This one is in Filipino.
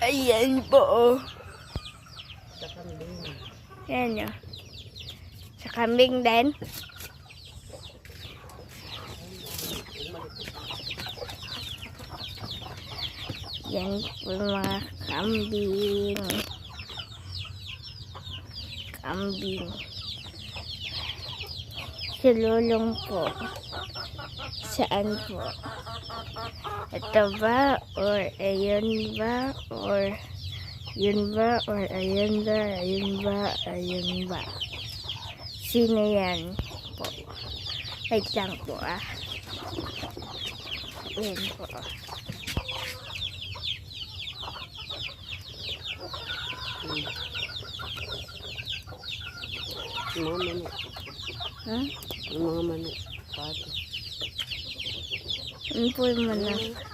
Ayan po. Oh. Sa kambing. Ayan o. Sa kambing din. Yan po mga kambing. Kambing. Si Lulong po. Saan po? Ito ba? Or ayun ba? Or yun ba? Or ayun ba? Ayun ba? Ayun ba? Sino yan po? Wait lang po ah. Ayan po. Mga manok. Huh? Mga manok. Pato. Ano po yung manok?